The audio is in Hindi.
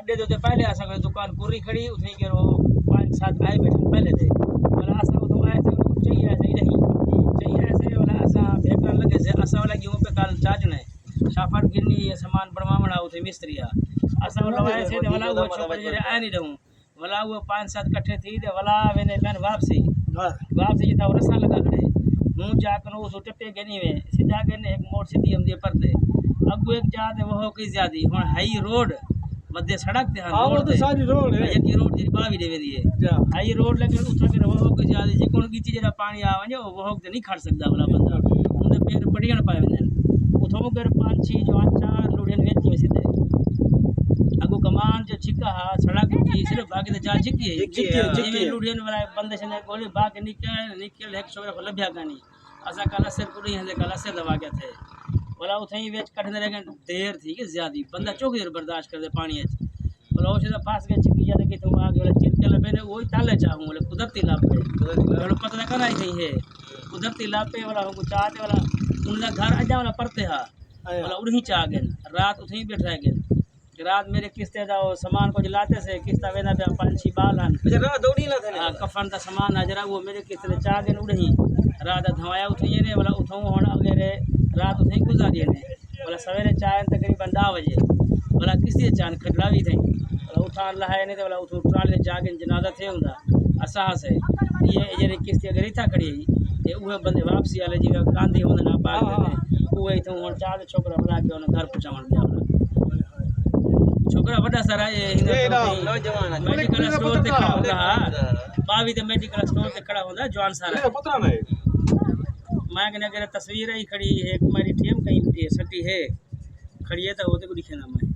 अड्डे तो पहले असा दुकान पूरी खड़ी उठे के 5-7 आए बैठे पहले थे वाला असा तो आए थे उनको चाहिए ऐसे ही नहीं चाहिए ऐसे वाला असा बेकार लगे से असा वाला गेहूं पे काल चार्ज नहीं शाफट गिरनी ये सामान बनवावना उठे मिस्त्रिया असा वाला आए थे वाला वो छोकर जे आए नहीं रहूं वाला वो 5-7 इकट्ठे थी ते वाला मैंने पहन वापसी था रसा लगा खड़े मुंह जाकर उस टप्पे गनी में सीधा गने एक मोड़ सीधी हम दे परते अब एक जात वो की ज्यादा हुन हाई रोड मध्य सड़क ते हां वो तो सारी रोड है एक रोड जी बावी देवे दी है हाई रोड लेकिन उठा के वो को ज्यादा जे कोन गिची जेड़ा पानी आवे वो ते नहीं खड़ सकदा वाला बंदा उनके पैर पड़ियन पाए वने उठो कर 5-6 जो 4 लुढ़ियन वेची में सीधे अगो कमान जो छिका हा सड़क की सिर्फ बाकी तो जा छिकी लुढ़ियन वाला बंदे से गोली बाकी निकल एक छोरा को लभ्या कानी असा कल असर पूरी है कल असर दबा गया थे बोला उठई वेच कटने लगे देर थी कि ज्यादा बंदा चौकी देर बर्दाश्त कर दे पानी है बोला उसे फास गए छिकी जाने कि तुम आगे वाला चिर के लबे ने वही ताले चाहूं बोले कुदरती लाभ पे बोले पता करना ही नहीं है कुदरती लाभ पे वाला हमको चाहते वाला उनका घर अजा वाला पड़ते हा बोला उड़ही चाह गए रात उठई बैठ रह गए रात मेरे किस्ते जाओ सामान को जलाते से किस्ता वेना पे 5-6 बाल हन रात दौड़ी ना थे कफन का सामान है जरा वो मेरे किस्ते चाह गए उड़ही रात धवाया उठिए ने बोला उठाऊं होना अगले रात उठई गुजारिए ने बोला सवेरे चाय तकरीबन 10 बजे बोला किसी चांद खटरावी थे बोला उठा लहाए ने बोला उठ ट्राले जाके जनाजा थे हुंदा असा से ये जेरे किस्ती अगर इथा खड़ी ते उहे बंदे वापसी वाले जी गांधी हुंदा ना पाग उहे इथों हुन चार छोकरा बना के उन घर पहुंचावन दिया छोकरा बड़ा सारा ये नौजवान मेडिकल स्टोर ते खड़ा होंदा बावी ते मेडिकल स्टोर ते खड़ा होंदा जवान सारा पता नहीं मैं कहने अगर तस्वीर ही खड़ी है एक मेरी टीम कहीं सटी है खड़ी है तो वो तो दिखे ना मैं